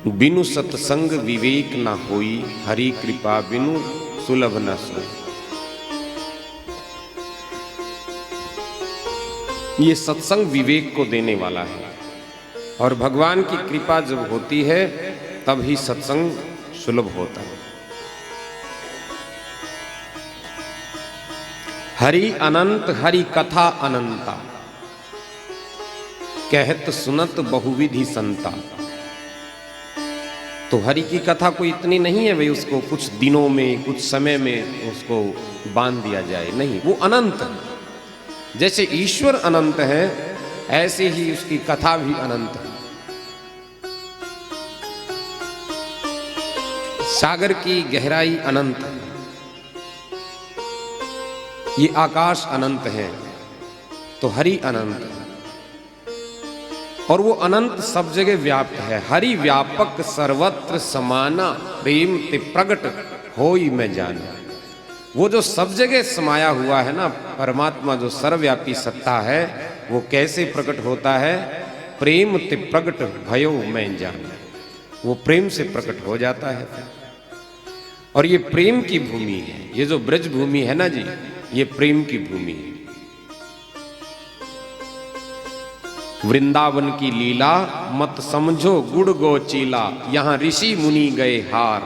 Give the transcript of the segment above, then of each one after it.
बिनु सत्संग विवेक न होई, हरि कृपा बिनु सुलभ न सोई। ये सत्संग विवेक को देने वाला है और भगवान की कृपा जब होती है तब ही सत्संग सुलभ होता है। हरि अनंत हरि कथा अनंता, कहत सुनत बहुविधि संता। तो हरि की कथा कोई इतनी नहीं है भाई उसको कुछ दिनों में कुछ समय में उसको बांध दिया जाए, नहीं, वो अनंत है। जैसे ईश्वर अनंत है ऐसे ही उसकी कथा भी अनंत है। सागर की गहराई अनंत है, ये आकाश अनंत है, तो हरि अनंत है और वो अनंत सब जगह व्याप्त है। हरि व्यापक सर्वत्र समाना, प्रेम ते प्रगट होई मैं जाना। वो जो सब जगह समाया हुआ है ना परमात्मा, जो सर्वव्यापी सत्ता है, वो कैसे प्रकट होता है? प्रेम ते प्रगट भयो मैं जाना, वो प्रेम से प्रकट हो जाता है। और ये प्रेम की भूमि है, ये जो ब्रज भूमि है ना जी, ये प्रेम की भूमि है। वृंदावन की लीला मत समझो गुड़ गोचीला, यहां ऋषि मुनि गए हार।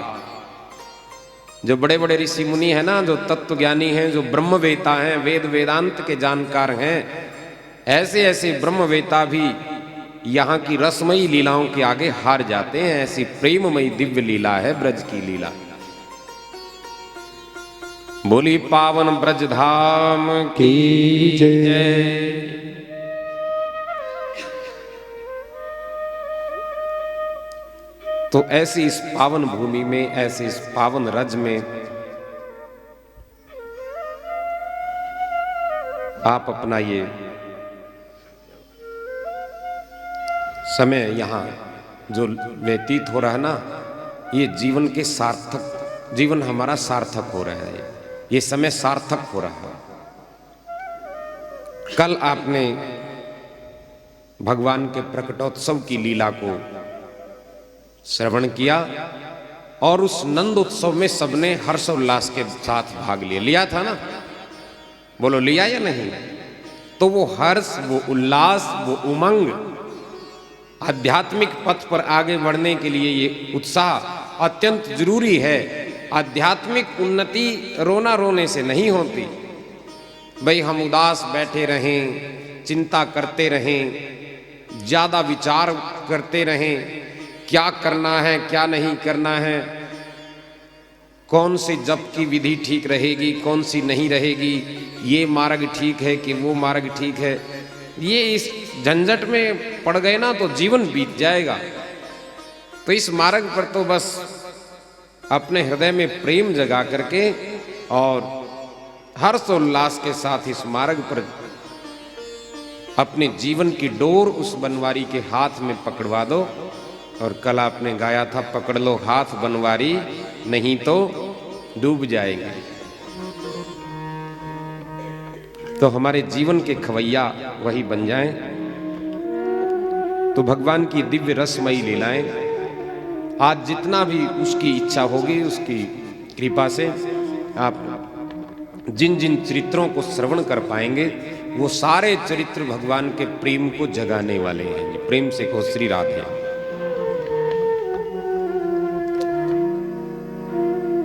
जो बड़े बड़े ऋषि मुनि हैं ना, जो तत्व ज्ञानी हैं, जो ब्रह्मवेता हैं, वेद वेदांत के जानकार हैं, ऐसे ऐसे ब्रह्मवेता भी यहाँ की रसमयी लीलाओं के आगे हार जाते हैं। ऐसी प्रेममयी दिव्य लीला है ब्रज की लीला। बोली पावन ब्रज धाम की जय। तो ऐसी इस पावन भूमि में, ऐसे इस पावन रज में आप अपना ये समय यहां जो व्यतीत हो रहा है ना, ये जीवन के सार्थक, जीवन हमारा सार्थक हो रहा है, ये समय सार्थक हो रहा है। कल आपने भगवान के प्रकटोत्सव की लीला को श्रवण किया और उस नंद उत्सव में सबने हर्षोल्लास के साथ भाग लिया था ना? बोलो लिया या नहीं? तो वो हर्ष, वो उल्लास, वो उमंग, आध्यात्मिक पथ पर आगे बढ़ने के लिए ये उत्साह अत्यंत जरूरी है। आध्यात्मिक उन्नति रोना रोने से नहीं होती। भाई हम उदास बैठे रहें, चिंता करते रहें, ज्यादा विचार करते रहें, क्या करना है क्या नहीं करना है, कौन से जप की विधि ठीक रहेगी, कौन सी नहीं रहेगी, ये मार्ग ठीक है कि वो मार्ग ठीक है, ये इस झंझट में पड़ गए ना तो जीवन बीत जाएगा। तो इस मार्ग पर तो बस अपने हृदय में प्रेम जगा करके और हर्षोल्लास के साथ इस मार्ग पर अपने जीवन की डोर उस बनवारी के हाथ में पकड़वा दो। और कल आपने गाया था, पकड़ लो हाथ बनवारी नहीं तो डूब जाएंगे। तो हमारे जीवन के खवैया वही बन जाएं। तो भगवान की दिव्य रसमयी लीलाएं आज जितना भी उसकी इच्छा होगी, उसकी कृपा से आप जिन जिन चरित्रों को श्रवण कर पाएंगे, वो सारे चरित्र भगवान के प्रेम को जगाने वाले हैं। प्रेम से को श्री राधे।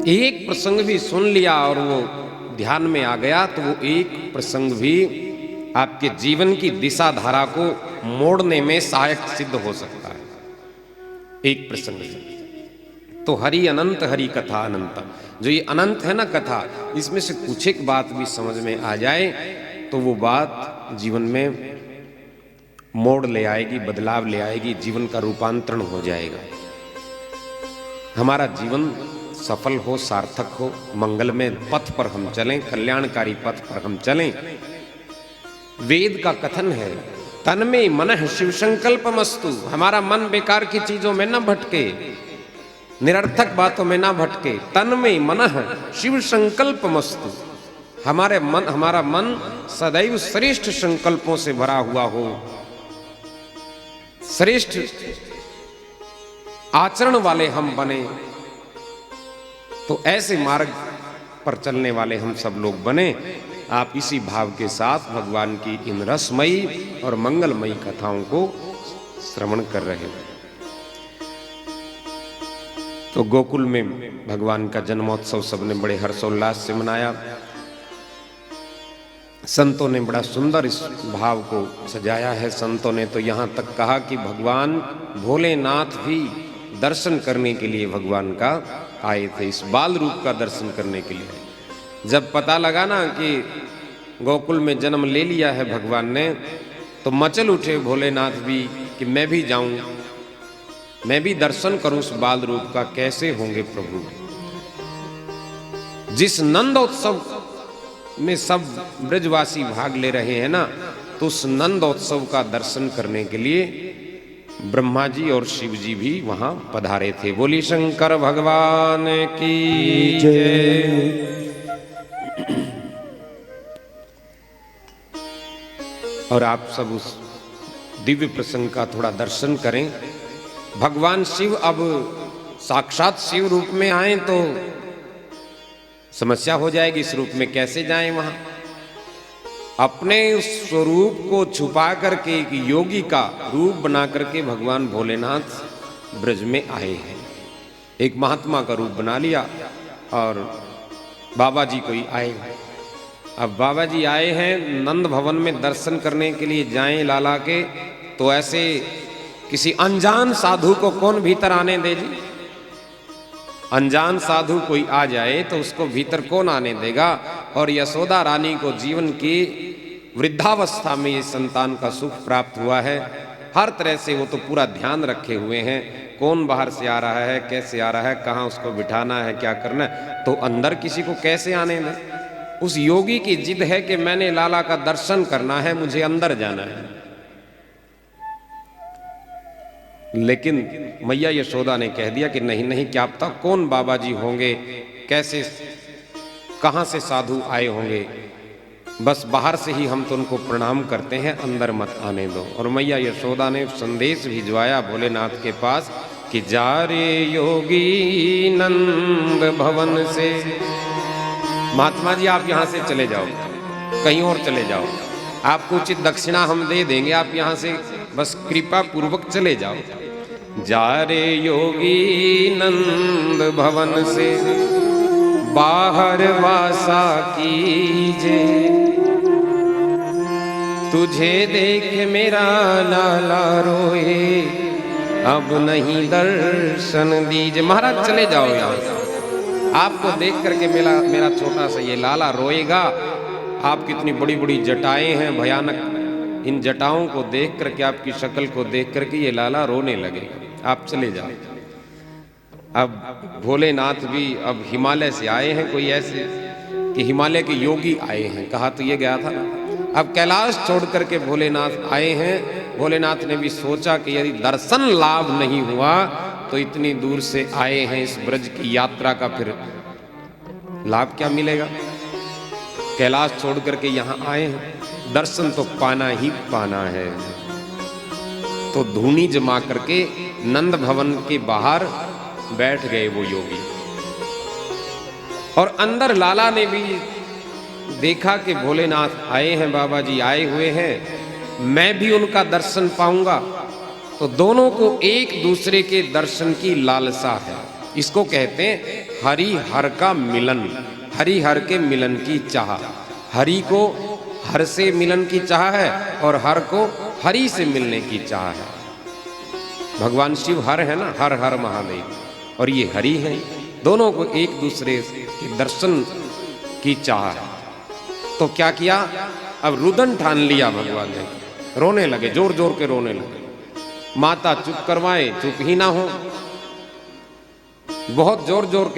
एक प्रसंग भी सुन लिया और वो ध्यान में आ गया तो वो एक प्रसंग भी आपके जीवन की दिशा धारा को मोड़ने में सहायक सिद्ध हो सकता है। एक प्रसंग भी तो हरि अनंत हरि कथा अनंत, जो ये अनंत है ना कथा, इसमें से कुछ एक बात भी समझ में आ जाए तो वो बात जीवन में मोड़ ले आएगी, बदलाव ले आएगी, जीवन का रूपांतरण हो जाएगा। हमारा जीवन सफल हो, सार्थक हो, मंगलमय पथ पर हम चलें, कल्याणकारी पथ पर हम चलें। वेद का कथन है, तन में मनः शिव संकल्पमस्तु। हमारा मन बेकार की चीजों में न भटके, निरर्थक बातों में ना भटके। तन में मनः शिव संकल्पमस्तु। हमारा मन सदैव श्रेष्ठ संकल्पों से भरा हुआ हो, श्रेष्ठ आचरण वाले हम बने, तो ऐसे मार्ग पर चलने वाले हम सब लोग बने। आप इसी भाव के साथ भगवान की इन रसमयी और मंगलमयी कथाओं को श्रवण कर रहे हैं। तो गोकुल में भगवान का जन्मोत्सव सबने बड़े हर्षोल्लास से मनाया। संतों ने बड़ा सुंदर इस भाव को सजाया है। संतों ने तो यहाँ तक कहा कि भगवान भोलेनाथ भी दर्शन करने के लिए भगवान का आए थे, इस बाल रूप का दर्शन करने के लिए। जब पता लगा ना कि गोकुल में जन्म ले लिया है भगवान ने, तो मचल उठे भोलेनाथ भी कि मैं भी जाऊं, मैं भी दर्शन करूं उस बाल रूप का, कैसे होंगे प्रभु। जिस नंदोत्सव में सब ब्रजवासी भाग ले रहे हैं ना, तो उस नंदोत्सव का दर्शन करने के लिए ब्रह्मा जी और शिव जी भी वहां पधारे थे। बोली शंकर भगवान की जय। और आप सब उस दिव्य प्रसंग का थोड़ा दर्शन करें। भगवान शिव अब साक्षात शिव रूप में आए तो समस्या हो जाएगी, इस रूप में कैसे जाएं वहां। अपने उस स्वरूप को छुपा करके एक योगी का रूप बना करके भगवान भोलेनाथ ब्रज में आए हैं। एक महात्मा का रूप बना लिया और बाबा जी कोई आए। अब बाबा जी आए हैं नंद भवन में दर्शन करने के लिए, जाएं लाला के, तो ऐसे किसी अनजान साधु को कौन भीतर आने दे जी। अनजान साधु कोई आ जाए तो उसको भीतर कौन आने देगा। और यशोदा रानी को जीवन की वृद्धावस्था में ये संतान का सुख प्राप्त हुआ है। हर तरह से वो तो पूरा ध्यान रखे हुए हैं, कौन बाहर से आ रहा है, कैसे आ रहा है, कहाँ उसको बिठाना है, क्या करना है, तो अंदर किसी को कैसे आने दें। उस योगी की जिद है कि मैंने लाला का दर्शन करना है, मुझे अंदर जाना है। लेकिन मैया यशोदा ने कह दिया कि नहीं नहीं, क्या पता कौन बाबा जी होंगे, कैसे कहां से साधु आए होंगे, बस बाहर से ही हम तो उनको प्रणाम करते हैं, अंदर मत आने दो। और मैया यशोदा ने संदेश भिजवाया भोलेनाथ के पास कि जा रे योगी नंद भवन से। महात्मा जी आप यहां से चले जाओ, कहीं और चले जाओ, आपको उचित दक्षिणा हम दे देंगे, आप यहां से बस कृपा पूर्वक चले जाओ। जा रे योगी नंद भवन से बाहर वासा कीजे, तुझे देख मेरा लाला रोए, अब नहीं दर्शन दीजिए। महाराज चले जाओ यहाँ से, आपको देख करके मेरा छोटा सा ये लाला रोएगा। आप कितनी बड़ी बड़ी जटाएं हैं भयानक, इन जटाओं को देख करके, आपकी शक्ल को देख करके ये लाला रोने लगे, आप चले जाओ। अब भोलेनाथ भी अब हिमालय से आए हैं, कोई ऐसे कि हिमालय के योगी आए हैं, कहा तो ये गया था। अब कैलाश छोड़ करके भोलेनाथ आए हैं। भोलेनाथ ने भी सोचा कि यदि दर्शन लाभ नहीं हुआ तो इतनी दूर से आए हैं, इस ब्रज की यात्रा का फिर लाभ क्या मिलेगा। कैलाश छोड़ करके यहाँ आए हैं, दर्शन तो पाना ही पाना है। तो धूनी जमा करके नंद भवन के बाहर बैठ गए वो योगी। और अंदर लाला ने भी देखा कि भोलेनाथ आए हैं, बाबा जी आए हुए हैं, मैं भी उनका दर्शन पाऊंगा। तो दोनों को एक दूसरे के दर्शन की लालसा है। इसको कहते हैं हरि हर का मिलन, हरि हर के मिलन की चाह। हरि को हर से मिलन की चाह है और हर को हरि से मिलने की चाह है। भगवान शिव हर है ना, हर हर महादेव, और ये हरि है। दोनों को एक दूसरे के दर्शन की चाह है। तो क्या किया, अब रुदन ठान लिया भगवान ने, रोने लगे, जोर जोर के रोने लगे। माता चुप करवाए, चुप ही ना हो, बहुत जोर जोर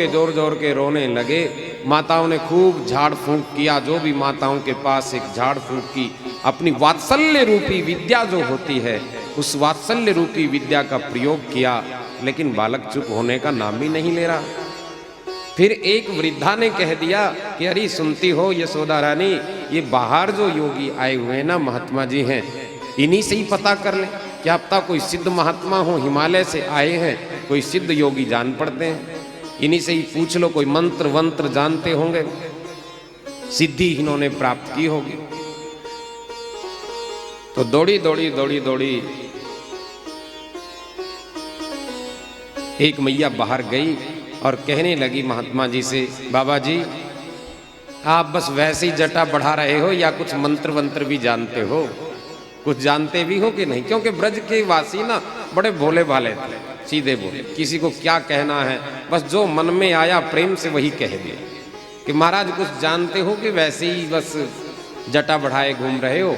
के रोने लगे। माताओं ने खूब झाड़ फूंक किया, जो भी माताओं के पास एक झाड़ फूंक की, अपनी वात्सल्य रूपी विद्या जो होती है, उस वात्सल्य रूपी विद्या का प्रयोग किया। लेकिन बालक चुप होने का नाम ही नहीं ले रहा। फिर एक वृद्धा ने कह दिया कि अरे सुनती हो यशोदा रानी, ये बाहर जो योगी आए हुए हैं ना, महात्मा जी हैं, इन्हीं से ही पता कर ले, क्या पता कोई सिद्ध महात्मा हो, हिमालय से आए हैं, कोई सिद्ध योगी जान पड़ते हैं, इन्हीं से ही पूछ लो, कोई मंत्र वंत्र जानते होंगे, सिद्धि इन्होंने प्राप्त की होगी। तो दौड़ी दौड़ी दौड़ी दौड़ी एक मैया बाहर गई और कहने लगी महात्मा जी से, बाबा जी आप बस वैसे ही जटा बढ़ा रहे हो या कुछ मंत्र वंत्र भी जानते हो, कुछ जानते भी हो कि नहीं? क्योंकि ब्रज के वासी ना बड़े भोले भाले थे, सीधे बोले, किसी को क्या कहना है बस जो मन में आया प्रेम से वही कह दिया कि महाराज कुछ जानते हो कि वैसे ही बस जटा बढ़ाए घूम रहे हो?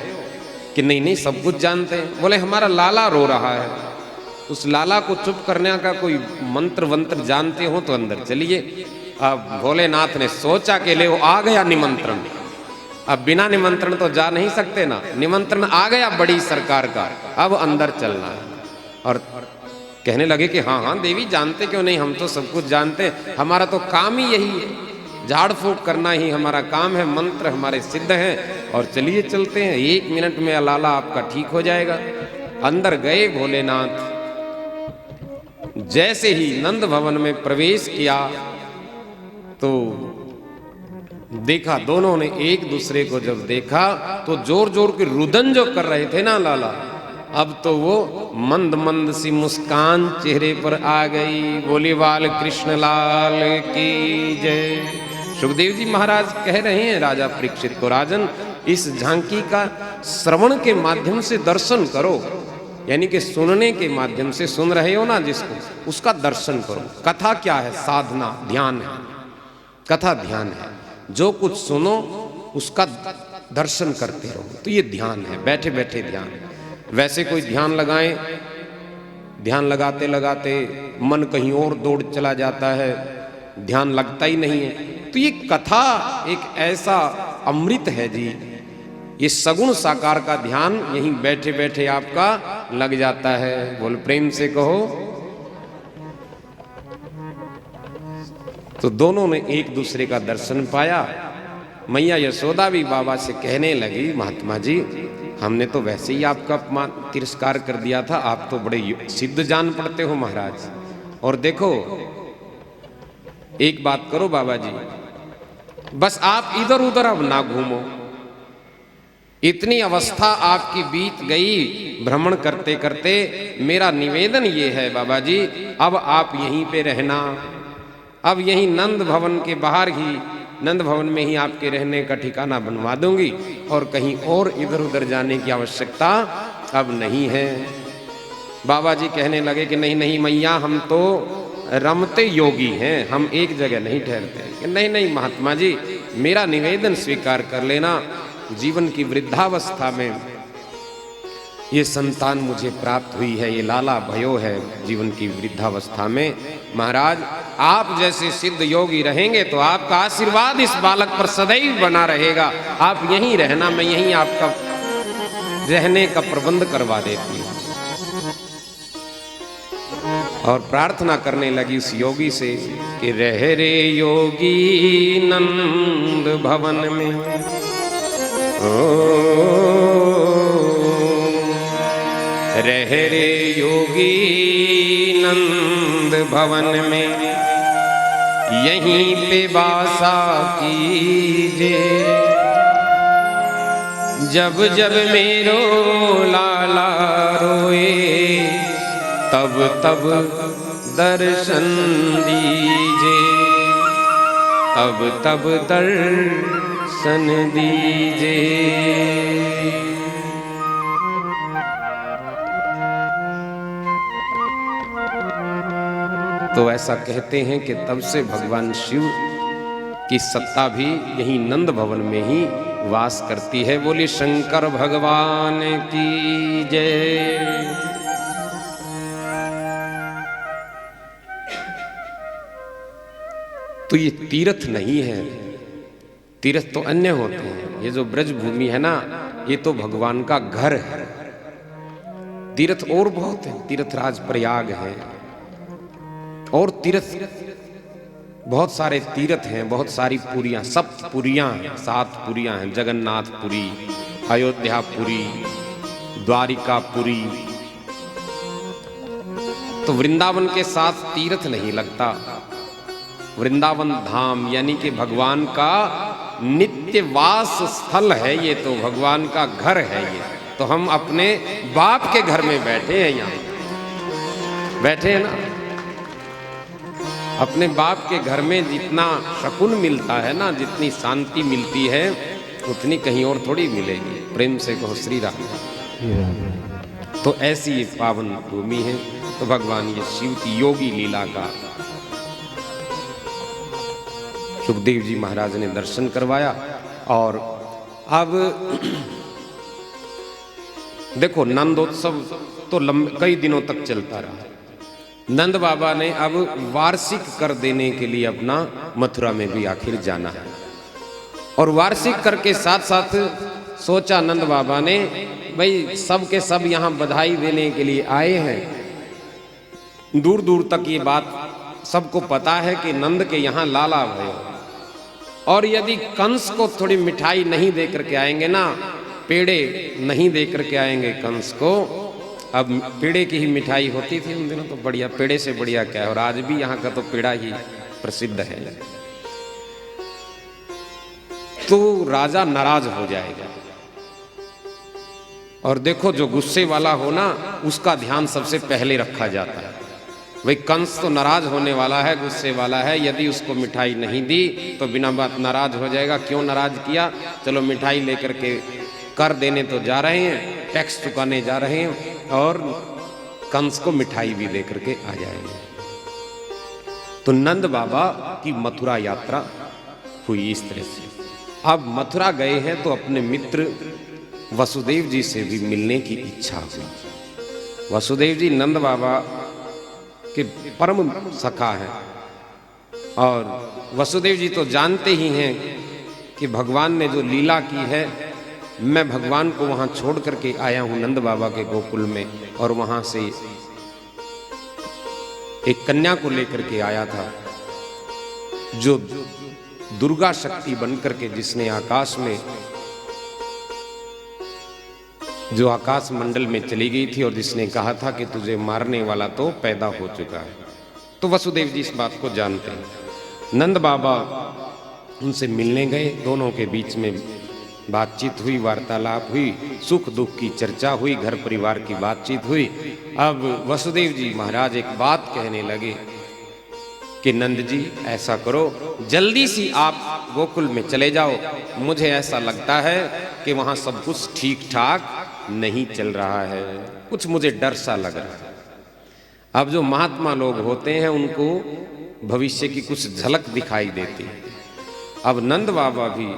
कि नहीं नहीं सब कुछ जानते हैं। बोले हमारा लाला रो रहा है, उस लाला को चुप करने का कोई मंत्र वंत्र जानते हो तो अंदर चलिए। अब भोलेनाथ ने सोचा कि ले वो आ गया निमंत्रण, अब बिना निमंत्रण तो जा नहीं सकते ना, निमंत्रण आ गया बड़ी सरकार का, अब अंदर चलना है। और कहने लगे कि हाँ हाँ देवी जानते क्यों नहीं, हम तो सब कुछ जानते, हमारा तो काम ही यही है, झाड़ फूक करना ही हमारा काम है, मंत्र हमारे सिद्ध हैं, और चलिए चलते हैं, 1 मिनट में लाला आपका ठीक हो जाएगा। अंदर गए भोलेनाथ, जैसे ही नंद भवन में प्रवेश किया तो देखा, दोनों ने एक दूसरे को जब देखा तो जोर जोर के रुदन जो कर रहे थे ना लाला, अब तो वो मंद मंद सी मुस्कान चेहरे पर आ गई। बोली बाल कृष्ण लाल की जय। सुखदेव जी महाराज कह रहे हैं राजा परीक्षित को, राजन इस झांकी का श्रवण के माध्यम से दर्शन करो, यानी कि सुनने के माध्यम से, सुन रहे हो ना जिसको, उसका दर्शन करो। कथा क्या है? साधना, ध्यान है, कथा ध्यान है। जो कुछ सुनो उसका दर्शन करते रहो, तो ये ध्यान है, बैठे बैठे ध्यान। वैसे कोई ध्यान लगाए, ध्यान लगाते लगाते मन कहीं और दौड़ चला जाता है, ध्यान लगता ही नहीं है। तो ये कथा एक ऐसा अमृत है जी, ये सगुण साकार का ध्यान यहीं बैठे बैठे आपका लग जाता है। बोल प्रेम से कहो। तो दोनों ने एक दूसरे का दर्शन पाया। मैया यशोदा भी बाबा से कहने लगी, महात्मा जी हमने तो वैसे ही आपका अपमान तिरस्कार कर दिया था, आप तो बड़े सिद्ध जान पड़ते हो महाराज। और देखो एक बात करो बाबा जी, बस आप इधर उधर अब ना घूमो, इतनी अवस्था आपकी बीत गई भ्रमण करते करते। मेरा निवेदन ये है बाबा जी, अब आप यहीं पे रहना, अब यहीं नंद भवन के बाहर ही, नंद भवन में ही आपके रहने का ठिकाना बनवा दूंगी, और कहीं और इधर उधर जाने की आवश्यकता अब नहीं है। बाबा जी कहने लगे कि नहीं नहीं मैया, हम तो रमते योगी हैं, हम एक जगह नहीं ठहरते। कि नहीं नहीं महात्मा जी, मेरा निवेदन स्वीकार कर लेना, जीवन की वृद्धावस्था में ये संतान मुझे प्राप्त हुई है, ये लाला भयो है जीवन की वृद्धावस्था में। महाराज आप जैसे सिद्ध योगी रहेंगे तो आपका आशीर्वाद इस बालक पर सदैव बना रहेगा, आप यहीं रहना, मैं यहीं आपका रहने का प्रबंध करवा देती हूँ। और प्रार्थना करने लगी उस योगी से कि रह रे योगी नंद भवन में, रह रे योगी नंद भवन में, यहीं पे वासा कीजे, जब जब मेरो लाला रोए, तब तब दर्शन दीजे, तब तब दर्शन दीजे। तो ऐसा कहते हैं कि तब से भगवान शिव की सत्ता भी यही नंद भवन में ही वास करती है। बोली शंकर भगवान की जय। तो ये तीर्थ नहीं है, तीर्थ तो अन्य होते हैं, ये जो ब्रज भूमि है ना, ये तो भगवान का घर है। तीर्थ और बहुत है, तीर्थराज प्रयाग है, और तीर्थ बहुत सारे तीर्थ हैं, बहुत सारी पुरियां, सब पुरियां हैं, 7 पुरियां हैं, जगन्नाथपुरी, अयोध्यापुरी, द्वारिकापुरी, तो वृंदावन के साथ तीर्थ नहीं लगता। वृंदावन धाम यानी कि भगवान का नित्य वास स्थल है ये, तो भगवान का घर है ये। तो हम अपने बाप के घर में बैठे हैं, यहाँ बैठे हैं ना। अपने बाप के घर में जितना सुकून मिलता है ना, जितनी शांति मिलती है, उतनी कहीं और थोड़ी मिलेगी। प्रेम से कहो श्री राम। तो ऐसी ये पावन भूमि है। तो भगवान ये शिव की योगी लीला का सुखदेव जी महाराज ने दर्शन करवाया। और अब देखो नंदोत्सव तो कई दिनों तक चलता रहा। नंद बाबा ने अब वार्षिक कर देने के लिए अपना मथुरा में भी आखिर जाना है। और वार्षिक कर के साथ साथ सोचा नंद बाबा ने, भाई सब के सब यहाँ बधाई देने के लिए आए हैं। दूर दूर तक ये बात सबको पता है कि नंद के यहाँ लाला भयो, और यदि कंस को थोड़ी मिठाई नहीं दे करके आएंगे ना, पेड़े नहीं दे करके आएंगे कंस को। अब पेड़े की ही मिठाई होती थी उन दिनों, तो बढ़िया, पेड़े से बढ़िया क्या है। और आज भी यहाँ का तो पेड़ा ही प्रसिद्ध है। तो राजा नाराज हो जाएगा। और देखो जो गुस्से वाला हो ना, उसका ध्यान सबसे पहले रखा जाता है। भाई कंस तो नाराज होने वाला है, गुस्से वाला है, यदि उसको मिठाई नहीं दी तो बिना बात नाराज हो जाएगा। क्यों नाराज किया, चलो मिठाई लेकर के कर देने तो जा रहे हैं, टैक्स चुकाने जा रहे हैं, और कंस को मिठाई भी दे करके आ जाएंगे। तो नंद बाबा की मथुरा यात्रा हुई इस तरह से। अब मथुरा गए हैं तो अपने मित्र वसुदेव जी से भी मिलने की इच्छा हुई। वसुदेव जी नंद बाबा के परम सखा हैं, और वसुदेव जी तो जानते ही हैं कि भगवान ने जो लीला की है, मैं भगवान को वहां छोड़ करके आया हूं नंद बाबा के गोकुल में, और वहां से एक कन्या को लेकर के आया था, जो दुर्गा शक्ति बनकर के, जिसने आकाश में, जो आकाश मंडल में चली गई थी, और जिसने कहा था कि तुझे मारने वाला तो पैदा हो चुका है। तो वसुदेव जी इस बात को जानते हैं। नंद बाबा उनसे मिलने गए, दोनों के बीच में बातचीत हुई, वार्तालाप हुई, सुख दुख की चर्चा हुई, घर परिवार की बातचीत हुई। अब वसुदेव जी महाराज एक बात कहने लगे कि नंद जी ऐसा करो, जल्दी सी आप गोकुल में चले जाओ। मुझे ऐसा लगता है कि वहां सब कुछ ठीक ठाक नहीं चल रहा है, कुछ मुझे डर सा लग रहा है। अब जो महात्मा लोग होते हैं उनको भविष्य की कुछ झलक दिखाई देती है। अब नंद बाबा भी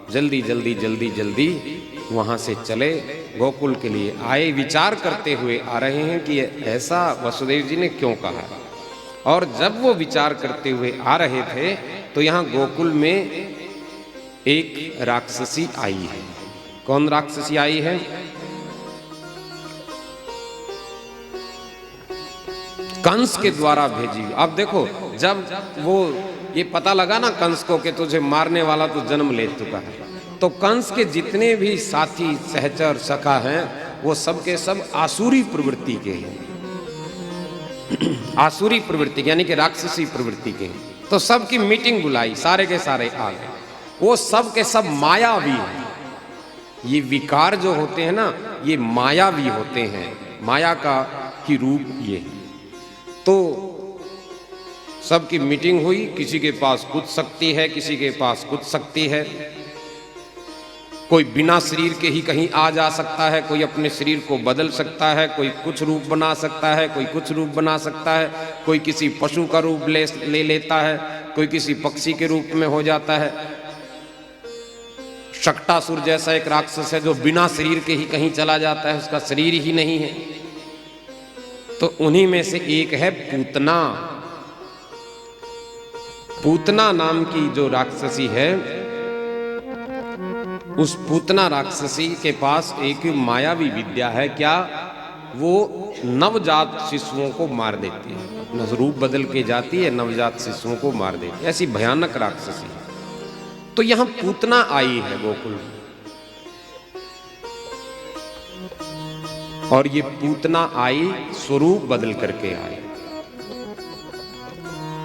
जल्दी जल्दी जल्दी जल्दी वहां से चले, गोकुल के लिए आए, विचार करते हुए आ रहे हैं कि ऐसा वसुदेव जी ने क्यों कहा। और जब वो विचार करते हुए आ रहे थे तो यहाँ गोकुल में एक राक्षसी आई है। कौन राक्षसी आई है? कंस के द्वारा भेजी। अब देखो जब वो ये पता लगा ना कंस को कि तुझे मारने वाला तो जन्म ले चुका है, तो कंस के जितने भी साथी सहचर सखा हैं वो सब के सब आसुरी प्रवृत्ति के हैं। आसुरी प्रवृत्ति यानी कि राक्षसी प्रवृत्ति के हैं। तो सबकी मीटिंग बुलाई, सारे के सारे आ गए। वो सब के सब मायावी हैं। ये विकार जो होते हैं ना, ये मायावी होते हैं, माया का ही रूप ये। तो सबकी मीटिंग हुई, किसी के पास कुछ शक्ति है, किसी के पास कुछ शक्ति है। कोई बिना शरीर के ही कहीं आ जा सकता है, कोई अपने शरीर को बदल सकता है, कोई कुछ रूप बना सकता है, कोई कुछ रूप बना सकता है, कोई किसी पशु का रूप ले लेता है, कोई किसी पक्षी के रूप में हो जाता है। शक्टासुर जैसा एक राक्षस है जो बिना शरीर के ही कहीं चला जाता है, उसका शरीर ही नहीं है। तो उन्हीं में से एक है पूतना। पूतना नाम की जो राक्षसी है, उस पूतना राक्षसी के पास एक मायावी विद्या है। क्या? वो नवजात शिशुओं को मार देती है, अपना रूप बदल के जाती है, नवजात शिशुओं को मार देती है। ऐसी भयानक राक्षसी। तो यहां पूतना आई है गोकुल में, और ये पूतना आई स्वरूप बदल करके आई।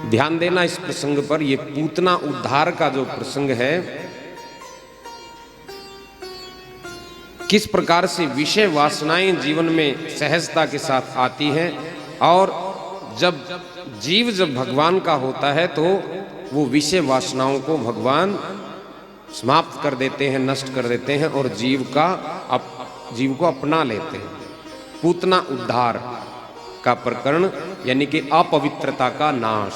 ध्यान देना इस प्रसंग पर। ये पूतना उद्धार का जो प्रसंग है, किस प्रकार से विषय वासनाएं जीवन में सहजता के साथ आती हैं, और जब जीव जब भगवान का होता है तो वो विषय वासनाओं को भगवान समाप्त कर देते हैं, नष्ट कर देते हैं, और जीव को अपना लेते हैं। पूतना उद्धार का प्रकरण यानी कि अपवित्रता का नाश,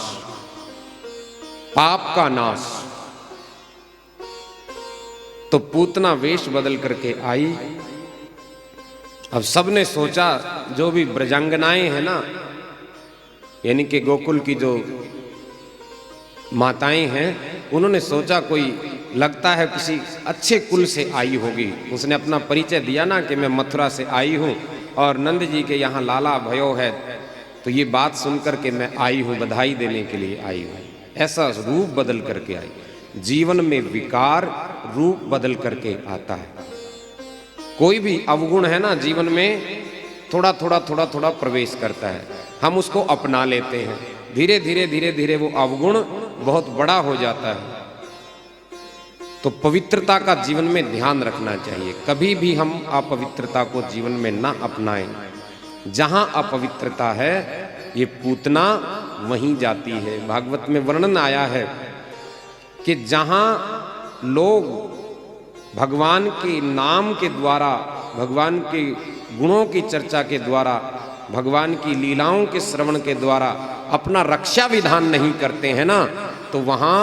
पाप का नाश। तो पूतना वेश बदल करके आई। अब सबने सोचा, जो भी ब्रजांगनाएं हैं ना, यानी कि गोकुल की जो माताएं हैं, उन्होंने सोचा कोई लगता है किसी अच्छे कुल से आई होगी। उसने अपना परिचय दिया ना कि मैं मथुरा से आई हूँ और नंद जी के यहाँ लाला भयो है, तो ये बात सुनकर के मैं आई हूँ, बधाई देने के लिए आई हूँ। ऐसा रूप बदल करके आई। जीवन में विकार रूप बदल करके आता है। कोई भी अवगुण है ना जीवन में, थोड़ा थोड़ा प्रवेश करता है, हम उसको अपना लेते हैं। धीरे धीरे वो अवगुण बहुत बड़ा हो जाता है। तो पवित्रता का जीवन में ध्यान रखना चाहिए। कभी भी हम अपवित्रता को जीवन में ना अपनाएं। जहां अपवित्रता है, ये पूतना वहीं जाती है। भागवत में वर्णन आया है कि जहां लोग भगवान के नाम के द्वारा, भगवान के गुणों की चर्चा के द्वारा, भगवान की लीलाओं के श्रवण के द्वारा अपना रक्षा विधान नहीं करते हैं ना, तो वहां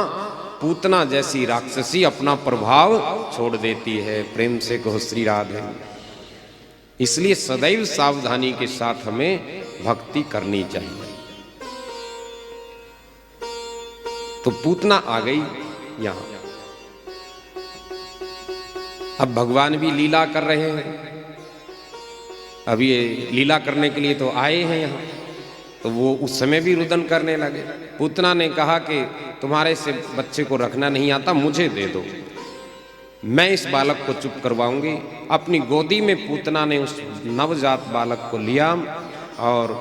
पूतना जैसी राक्षसी अपना प्रभाव छोड़ देती है। प्रेम से कहो श्री राधे। इसलिए सदैव सावधानी के साथ हमें भक्ति करनी चाहिए। तो पूतना आ गई यहां। अब भगवान भी लीला कर रहे हैं। अब ये लीला करने के लिए तो आए हैं यहाँ, तो वो उस समय भी रुदन करने लगे। पूतना ने कहा कि तुम्हारे से बच्चे को रखना नहीं आता, मुझे दे दो, मैं इस बालक को चुप करवाऊंगी। अपनी गोदी में पूतना ने उस नवजात बालक को लिया और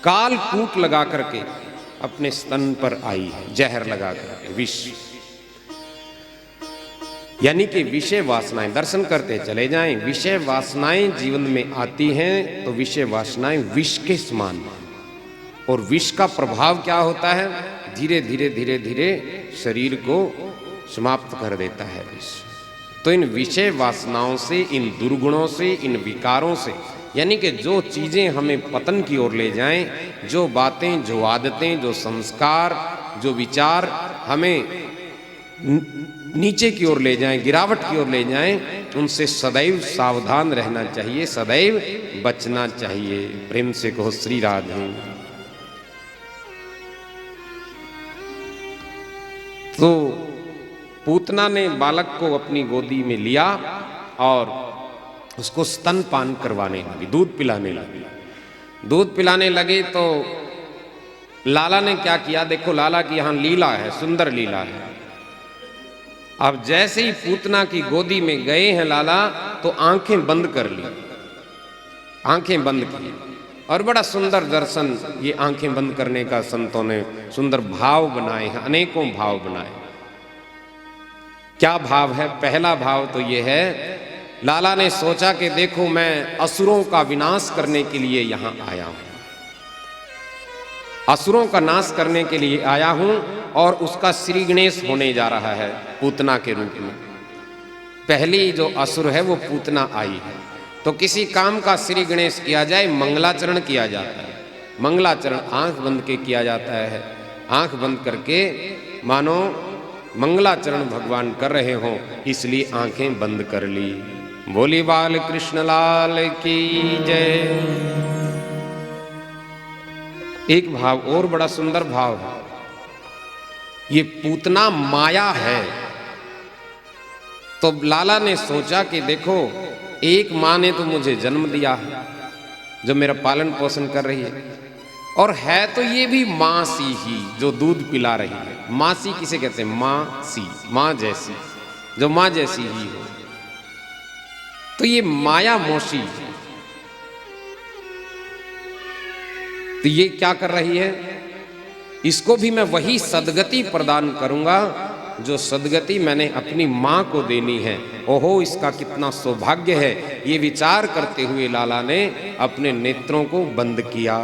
कालकूट लगा करके अपने स्तन पर आई है, जहर लगा करके, विष। यानी कि विषय वासनाएं, दर्शन करते चले जाएं। विषय वासनाएं जीवन में आती हैं तो विषय वासनाएं विष के समान, और विष का प्रभाव क्या होता है, धीरे धीरे शरीर को समाप्त कर देता है विष। तो इन विषय वासनाओं से, इन दुर्गुणों से, इन विकारों से, यानी कि जो चीजें हमें पतन की ओर ले जाएं, जो बातें, जो आदतें, जो संस्कार, जो विचार हमें नीचे की ओर ले जाएं, गिरावट की ओर ले जाएं, उनसे सदैव सावधान रहना चाहिए, सदैव बचना चाहिए। प्रेम से कहो श्री राधे। तो पूतना ने बालक को अपनी गोदी में लिया और उसको स्तनपान करवाने लगी, दूध पिलाने लगी। दूध पिलाने लगे तो लाला ने क्या किया, देखो लाला की यहां लीला है, सुंदर लीला है। अब जैसे ही पूतना की गोदी में गए हैं लाला, तो आंखें बंद कर ली, आंखें बंद की, और बड़ा सुंदर दर्शन ये आंखें बंद करने का संतों ने सुंदर भाव बनाए हैं, अनेकों भाव बनाए। क्या भाव है? पहला भाव तो ये है, लाला ने सोचा कि देखो मैं असुरों का विनाश करने के लिए यहां आया हूं, असुरों का नाश करने के लिए आया हूं, और उसका श्री गणेश होने जा रहा है पूतना के रूप में। पहली जो असुर है वो पूतना आई है। तो किसी काम का श्री गणेश किया जाए, मंगलाचरण किया जाता है। मंगलाचरण आंख बंद के किया जाता है। आंख बंद करके मानो मंगलाचरण भगवान कर रहे हो, इसलिए आंखें बंद कर ली। बोली बाल कृष्ण लाल की जय। एक भाव और बड़ा सुंदर भाव है, ये पूतना माया है। तो लाला ने सोचा कि देखो एक माँ ने तो मुझे जन्म दिया है, जो मेरा पालन पोषण कर रही है, और है तो ये भी माँ सी ही जो दूध पिला रही है। माँ सी किसे कहते हैं? माँ सी, माँ जैसी, जो माँ जैसी ही हो। तो ये माया मोशी, तो ये क्या कर रही है? इसको भी मैं वही सदगति प्रदान करूंगा जो सदगति मैंने अपनी माँ को देनी है। ओहो, इसका कितना सौभाग्य है। ये विचार करते हुए लाला ने अपने नेत्रों को बंद किया।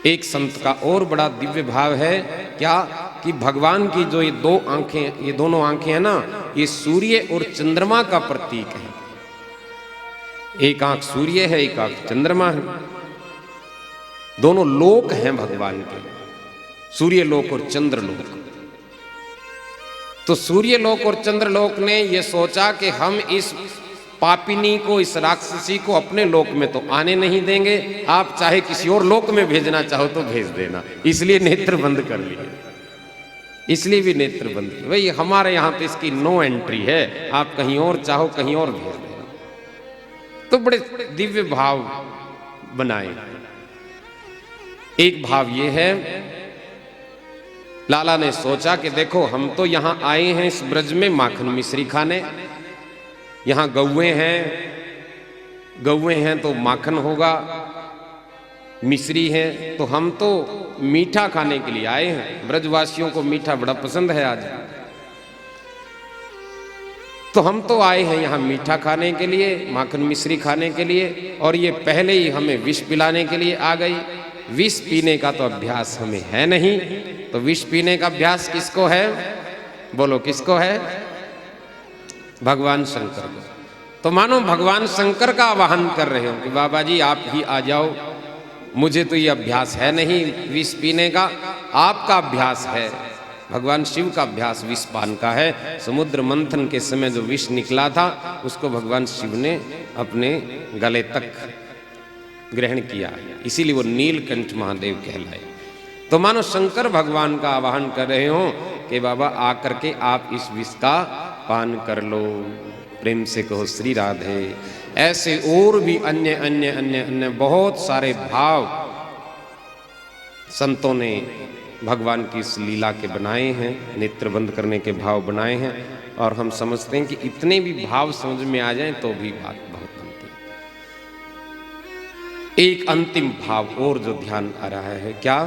एक संत का और बड़ा दिव्य भाव है क्या कि भगवान की जो ये दो आंखें, ये दोनों आंखें हैं ना, ये सूर्य और चंद्रमा का प्रतीक है। एक आंख सूर्य है, एक आंख चंद्रमा है। दोनों लोक हैं भगवान के, सूर्य लोक और चंद्र लोक। तो सूर्य लोक और चंद्र लोक ने ये सोचा कि हम इस पापिनी को, इस राक्षसी को अपने लोक में तो आने नहीं देंगे, आप चाहे किसी और लोक में भेजना चाहो तो भेज देना। इसलिए नेत्र बंद कर लिए, इसलिए भी नेत्र बंद किए। भाई हमारे यहां तो इसकी नो एंट्री है, आप कहीं और चाहो कहीं और भेज देना। तो बड़े दिव्य भाव बनाए। एक भाव ये है, लाला ने सोचा कि देखो हम तो यहां आए हैं इस ब्रज में माखन मिश्री खाने, यहां गौएं हैं तो माखन होगा, मिश्री है, तो हम तो मीठा खाने के लिए आए हैं। ब्रजवासियों को मीठा बड़ा पसंद है आज, तो हम तो आए हैं यहां मीठा खाने के लिए, माखन मिश्री खाने के लिए, और ये पहले ही हमें विष पिलाने के लिए आ गई। विष पीने का तो अभ्यास हमें है नहीं, तो विष पीने का अभ्यास किसको है? बोलो किसको है? भगवान शंकर को। तो मानो भगवान शंकर का आवाहन कर रहे हो कि बाबा जी आप ही आ जाओ, मुझे तो ये अभ्यास है नहीं विष पीने का, आपका अभ्यास है। भगवान शिव का अभ्यास विष पान का है। समुद्र मंथन के समय जो विष निकला था उसको भगवान शिव ने अपने गले तक ग्रहण किया, इसीलिए वो नीलकंठ महादेव कहलाए। तो मानो शंकर भगवान का आवाहन कर रहे हो कि बाबा आकर के आप इस विष का पान कर लो। प्रेम से कहो श्री राधे। ऐसे और भी अन्य अन्य अन्य अन्य बहुत सारे भाव संतों ने भगवान की इस लीला के बनाए हैं, नेत्र बंद करने के भाव बनाए हैं। और हम समझते हैं कि इतने भी भाव समझ में आ जाएं तो भी बात बहुत बनती है। एक अंतिम भाव और जो ध्यान आ रहा है क्या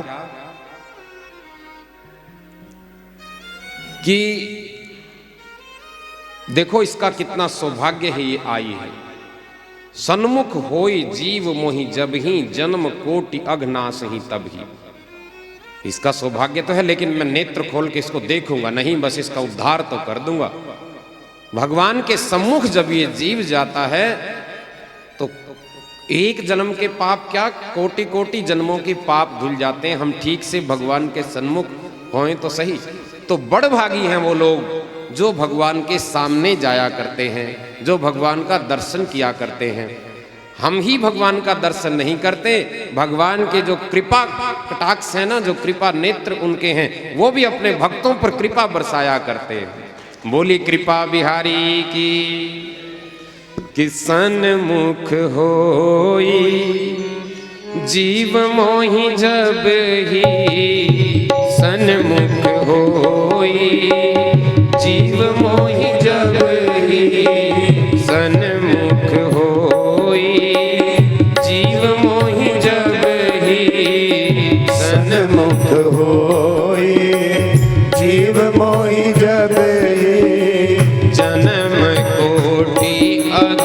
कि देखो इसका कितना सौभाग्य है, ये आई है। सन्मुख होई जीव मोहि जब ही, जन्म कोटि अघनाश ही तब ही। इसका सौभाग्य तो है, लेकिन मैं नेत्र खोल के इसको देखूंगा नहीं, बस इसका उद्धार तो कर दूंगा। भगवान के सम्मुख जब ये जीव जाता है तो एक जन्म के पाप क्या, कोटि कोटि जन्मों के पाप धुल जाते हैं। हम ठीक से भगवान के सन्मुख होएं तो सही। तो बड़भागी हैं वो लोग जो भगवान के सामने जाया करते हैं, जो भगवान का दर्शन किया करते हैं। हम ही भगवान का दर्शन नहीं करते, भगवान के जो कृपा कटाक्ष है ना, जो कृपा नेत्र उनके हैं, वो भी अपने भक्तों पर कृपा बरसाया करते हैं। बोली कृपा बिहारी की। कि सन्मुख होई जीव मोहि जब ही, सन्मुख होई जीव मोहि जब ही, सन्मुख होई जीव मोहि जब ही, सन्मुख होई जीव मोहि जब ही, जन्म कोटि अघ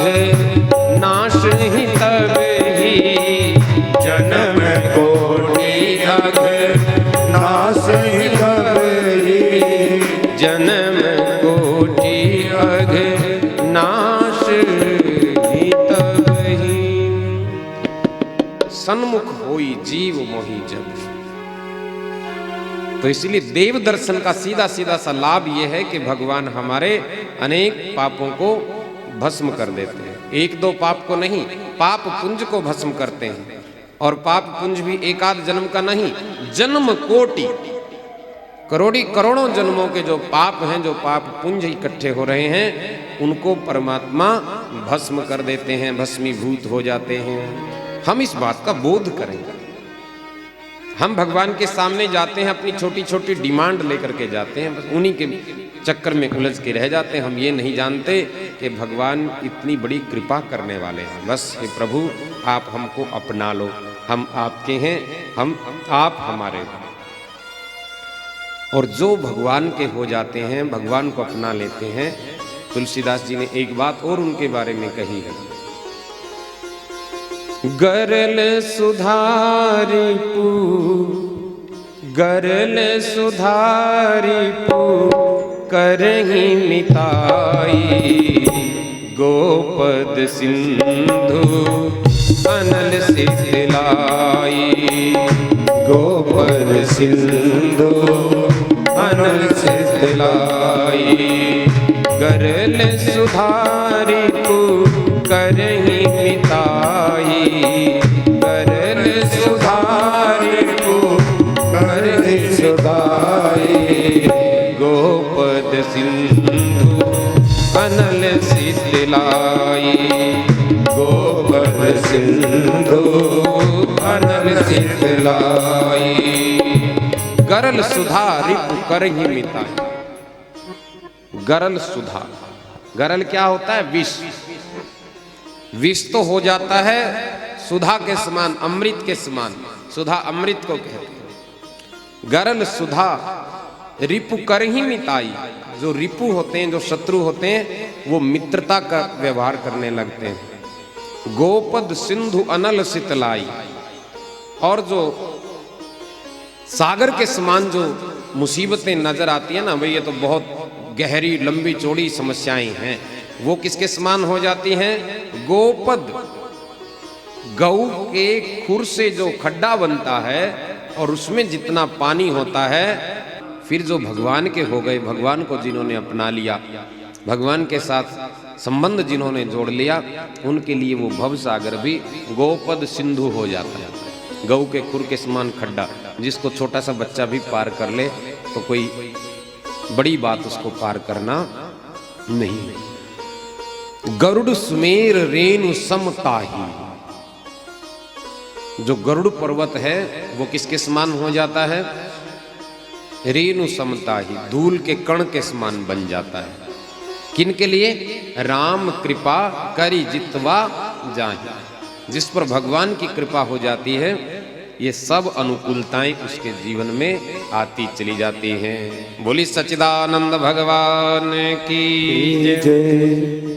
नाश ही तब ही, जन्म कोटि अघ नाश ही तब ही, जन्म कोटि अघ नाश ही तब ही। सन्मुख होई जीव मोहि जब। तो इसलिए देव दर्शन का सीधा सीधा सा लाभ यह है कि भगवान हमारे अनेक पापों को भस्म कर देते हैं। एक दो पाप को नहीं, पाप पुंज को भस्म करते हैं। और पाप पुंज भी एक आध जन्म का नहीं, जन्म कोटि करोड़ी करोड़ों जन्मों के जो पाप हैं, जो पाप पुंज इकट्ठे हो रहे हैं, उनको परमात्मा भस्म कर देते हैं, भस्मीभूत हो जाते हैं। हम इस बात का बोध करेंगे। हम भगवान के सामने जाते हैं, अपनी छोटी छोटी डिमांड लेकर के जाते हैं, बस उन्हीं के चक्कर में उलझ के रह जाते हैं। हम ये नहीं जानते कि भगवान इतनी बड़ी कृपा करने वाले हैं। बस हे प्रभु आप हमको अपना लो, हम आपके हैं, हम आप हमारे हैं। और जो भगवान के हो जाते हैं, भगवान को अपना लेते हैं, तुलसीदास जी ने एक बात और उनके बारे में कही है, गरल सुधारी पू, गरल सुधारी पू करही मिताई, गोपद सिंधु अनल सितलाई, गोपद सिंधु अनल सितलाई, गरल सुधारी पू करही मिताई, गरल सुधारी पू करही सुधाई, गोपद सिंधु अनल सितलाई, गोपद सिंधु अनल सितलाई, गरल सुधा रिपु करही मिताई। गरल सुधा, गरल क्या होता है? विष। विष तो हो जाता है सुधा के समान, अमृत के समान, सुधा अमृत को कहते हैं। गरल सुधा रिपु करही मिताई, जो रिपु होते हैं, जो शत्रु होते हैं, वो मित्रता का व्यवहार करने लगते हैं। गोपद सिंधु अनल सितलाई, और जो सागर के समान जो मुसीबतें नजर आती है ना भाई, ये तो बहुत गहरी लंबी चौड़ी समस्याएं हैं, वो किसके समान हो जाती हैं? गोपद, गऊ के खुर से जो खड्डा बनता है और उसमें जितना पानी होता है, फिर जो भगवान के हो गए, भगवान को जिन्होंने अपना लिया, भगवान के साथ संबंध जिन्होंने जोड़ लिया, उनके लिए वो भव सागर भी गोपद सिंधु हो जाता है। गऊ के खुर के समान खड्डा, जिसको छोटा सा बच्चा भी पार कर ले तो कोई बड़ी बात उसको पार करना नहीं। गरुड़ सुमेर रेणु समताही, जो गरुड़ पर्वत है वो किसके समान हो जाता है? रेणु समताही, धूल के कण के समान बन जाता है। किन के लिए? राम कृपा करी जितवा जाहि, जिस पर भगवान की कृपा हो जाती है, ये सब अनुकूलताएं उसके जीवन में आती चली जाती हैं। बोली सच्चिदानंद भगवान की जय।